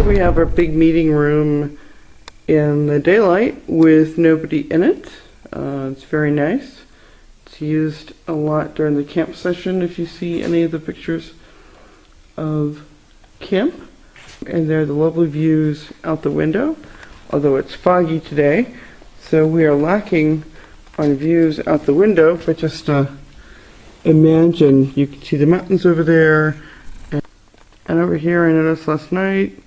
We have our big meeting room in the daylight with nobody in it. It's very nice. It's used a lot during the camp session if you see any of the pictures of camp. And there are the lovely views out the window, although it's foggy today. So we are lacking on views out the window, but just imagine you can see the mountains over there. And over here I noticed last night,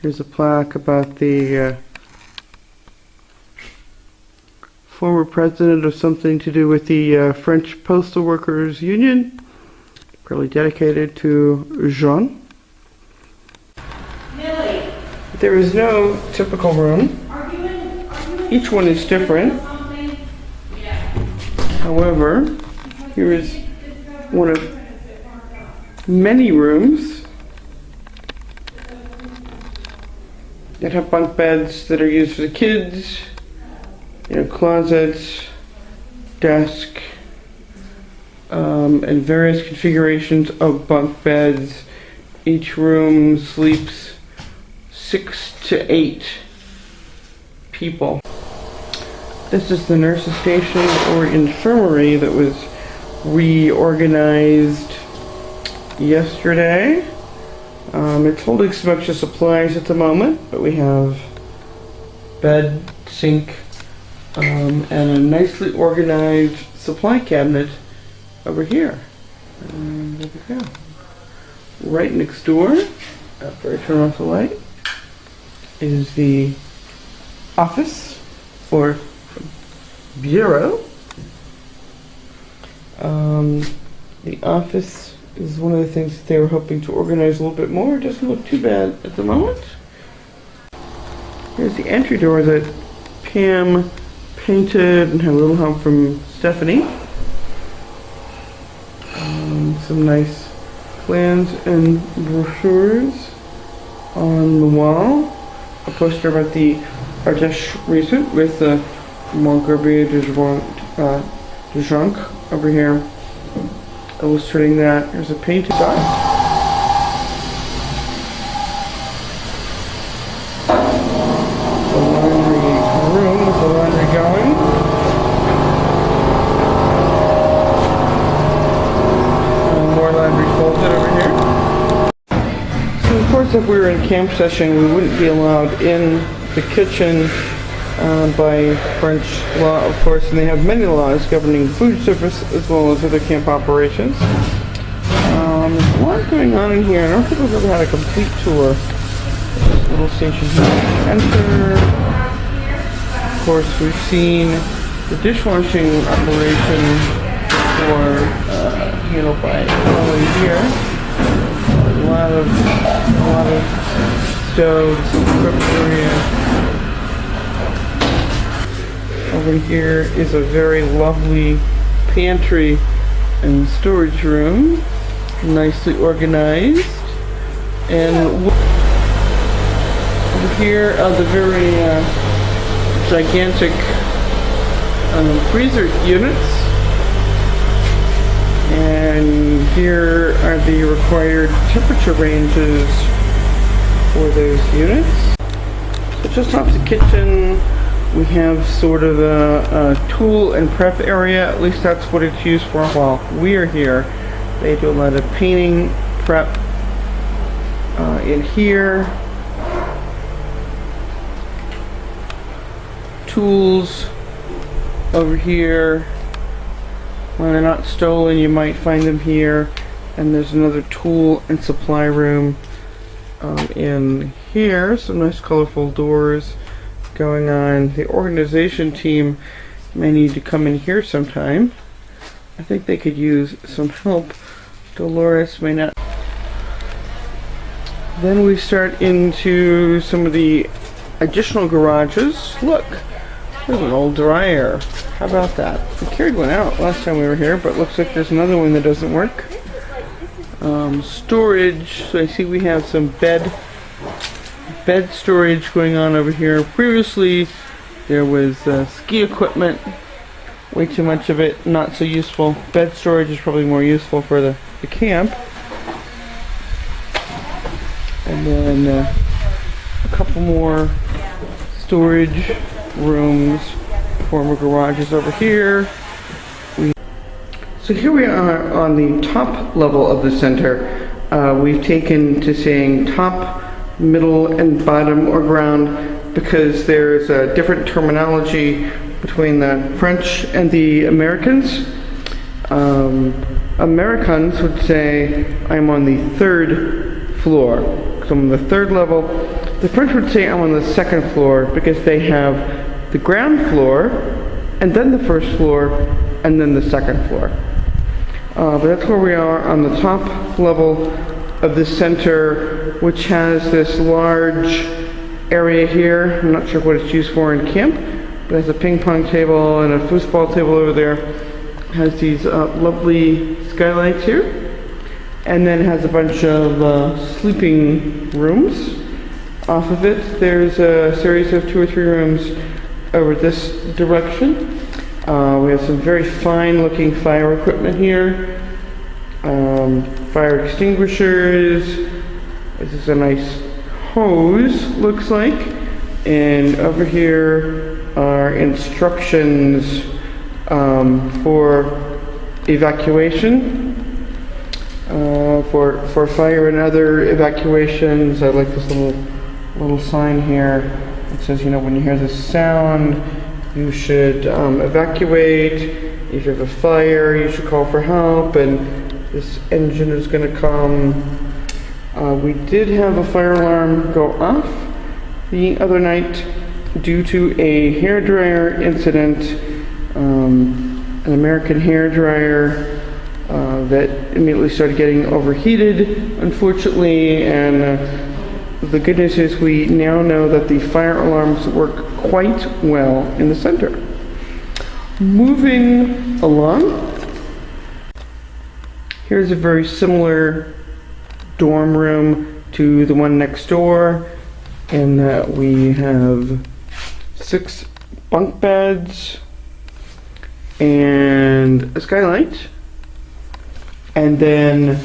here's a plaque about the former president of something to do with the French Postal Workers Union, probably dedicated to Jean. Millie. There is no typical room. Each one is different. However, here is one of many rooms that have bunk beds that are used for the kids, closets, desk, and various configurations of bunk beds. Each room sleeps 6 to 8 people. This is the nurse's station or infirmary that was reorganized yesterday. It's holding some extra supplies at the moment, but we have bed, sink, and a nicely organized supply cabinet over here. And there we go. Right next door, after I turn off the light, is the office or bureau. The office is one of the things that they were hoping to organize a little bit more. It doesn't look too bad at the moment. Here's the entry door that Pam painted and had a little help from Stephanie. Some nice plans and brochures on the wall. A poster about the Ardèche recent with the Montgomery de Jonc over here, illustrating that. Here's a painted dot. The laundry room with the laundry going. And more laundry folded over here. So of course if we were in camp session we wouldn't be allowed in the kitchen by French law, of course, and they have many laws governing food service as well as other camp operations. There's a lot going on in here. I don't think we've ever had a complete tour of this little station here. Enter. Of course, we've seen the dishwashing operation handled by Molly here. A lot of stoves, cook area. Over here is a very lovely pantry and storage room, nicely organized. And over here are the very gigantic freezer units. And here are the required temperature ranges for those units. So just off the kitchen, we have sort of a tool and prep area. At least that's what it's used for while we're here. They do a lot of painting prep in here. Tools over here. When they're not stolen, you might find them here. And there's another tool and supply room in here. Some nice colorful doors going on. The organization team may need to come in here sometime. I think they could use some help. Dolores may not. Then we start into some of the additional garages. Look, there's an old dryer. How about that? We carried one out last time we were here, but looks like there's another one that doesn't work. Storage. So I see we have some bed storage going on over here. Previously there was ski equipment, way too much of it, not so useful. Bed storage is probably more useful for the camp. And then a couple more storage rooms. Former garages over here. So here we are on the top level of the center. We've taken to saying top, middle, and bottom or ground because there's a different terminology between the French and the Americans. Americans would say, I'm on the third floor. So I'm on the third level. The French would say I'm on the second floor because they have the ground floor and then the first floor and then the second floor. But that's where we are on the top level of the center, which has this large area here. I'm not sure what it's used for in camp, but it has a ping pong table and a foosball table over there. It has these lovely skylights here, and then it has a bunch of sleeping rooms. Off of it, there's a series of 2 or 3 rooms over this direction. We have some very fine looking fire equipment here. Fire extinguishers. This is a nice hose, looks like. And over here are instructions for evacuation. For fire and other evacuations. I like this little sign here. It says, you know, when you hear this sound, you should evacuate. If you have a fire, you should call for help, and this engine is going to come. We did have a fire alarm go off the other night due to a hairdryer incident. An American hairdryer that immediately started getting overheated, unfortunately, and the good news is we now know that the fire alarms work quite well in the center. Moving along, here's a very similar dorm room to the one next door, in that we have 6 bunk beds and a skylight, and then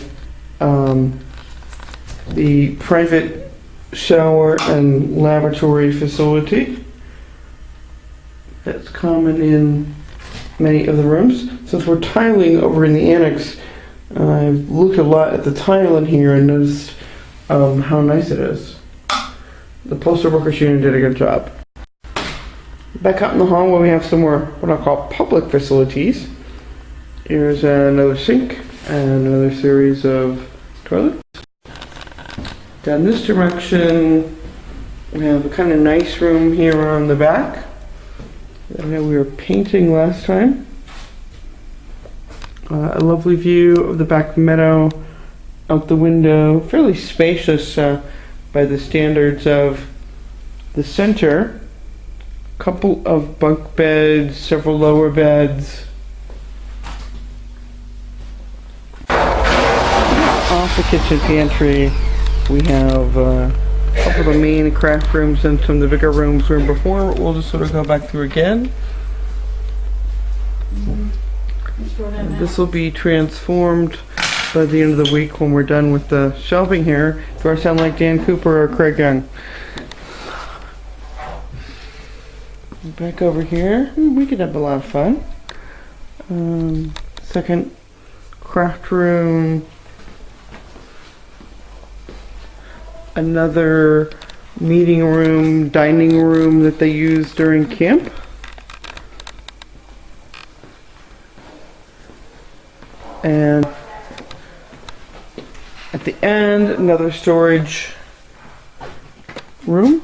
the private shower and lavatory facility that's common in many of the rooms. Since we're tiling over in the annex, I've looked a lot at the tile in here and noticed how nice it is. The postal workers union did a good job. Back out in the hall where we have some more what I'll call public facilities. Here's another sink and another series of toilets. Down this direction, we have a kind of nice room here on the back. I know we were painting last time. A lovely view of the back meadow out the window. Fairly spacious by the standards of the center. Couple of bunk beds, several lower beds. Off the kitchen pantry, we have a couple of the main craft rooms and some of the bigger rooms we were in before. We'll just sort of go back through again. This will be transformed by the end of the week when we're done with the shelving here. Do I sound like Dan Cooper or Craig Young? Back over here, we could have a lot of fun. Second craft room. Another meeting room, dining room that they use during camp. And at the end, another storage room.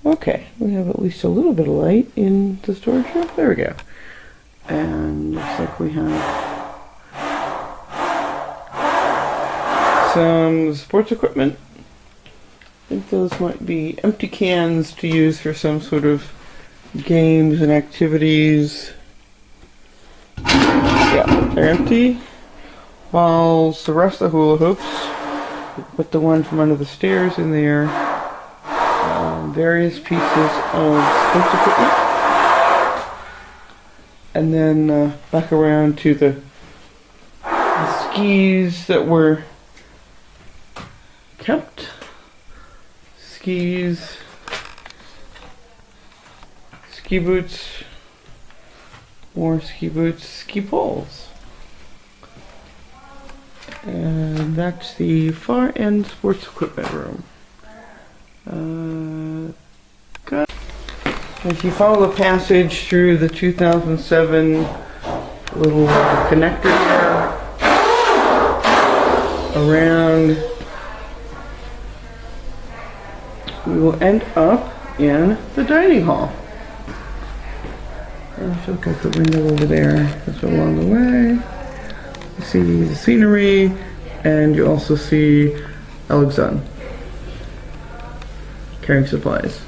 Okay, we have at least a little bit of light in the storage room. There we go. And looks like we have some sports equipment. I think those might be empty cans to use for some sort of games and activities. Yeah, they're empty. While the rest of the hula hoops, put the one from under the stairs in there. Various pieces of sports equipment. And then back around to the skis that were kept. Skis, ski boots, more ski boots, ski poles. And that's the far end sports equipment room. If you follow the passage through the 2007 little connector there, around, we will end up in the dining hall. If you look at the window over there, that's along the way. You see the scenery, and you also see Alexandre carrying supplies.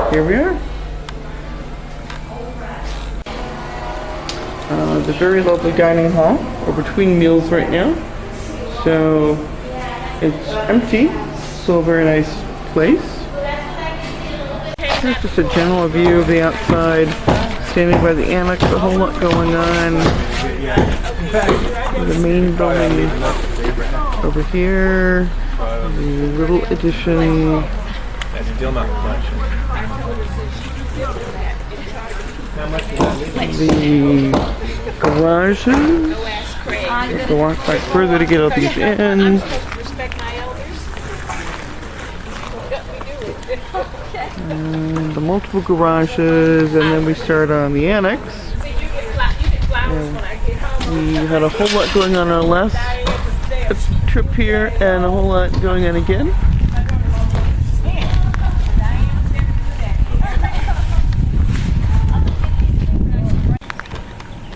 Here we are. The very lovely dining hall. We're between meals right now, so it's empty. Still a very nice place. Here's just a general view of the outside. Standing by the annex, a whole lot going on. The main building over here. The little addition. The garages. You have to walk back further to get out these in. And the multiple garages, and then we start on the annex. And we had a whole lot going on our last trip here, and a whole lot going on again.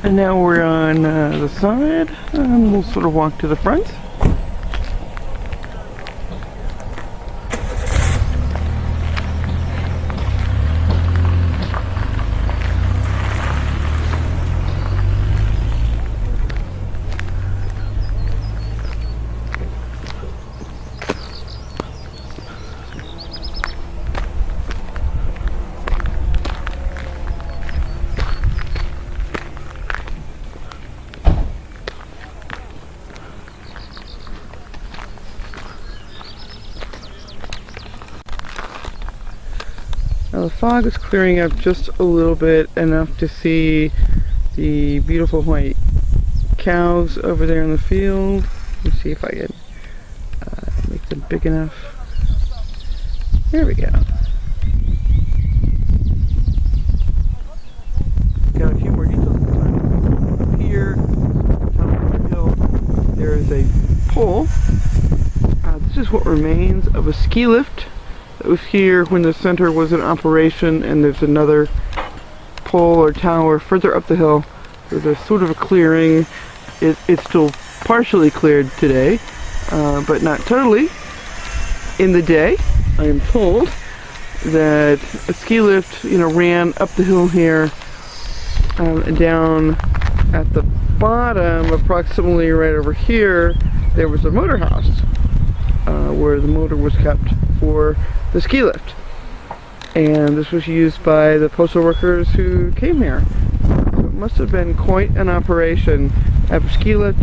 And now we're on the side, and we'll sort of walk to the front. Now the fog is clearing up just a little bit, enough to see the beautiful white cows over there in the field. Let me see if I can make them big enough. There we go. Got a few more details this time. Up here, top of the hill, there is a pole. This is what remains of a ski lift that was here when the center was in operation, and there's another pole or tower further up the hill. There's a sort of a clearing. It's still partially cleared today, but not totally. In the day, I am told that a ski lift, ran up the hill here, and down at the bottom, approximately right over here, there was a motor house where the motor was kept for the ski lift, and this was used by the postal workers who came here. So it must have been quite an operation. Have a ski lift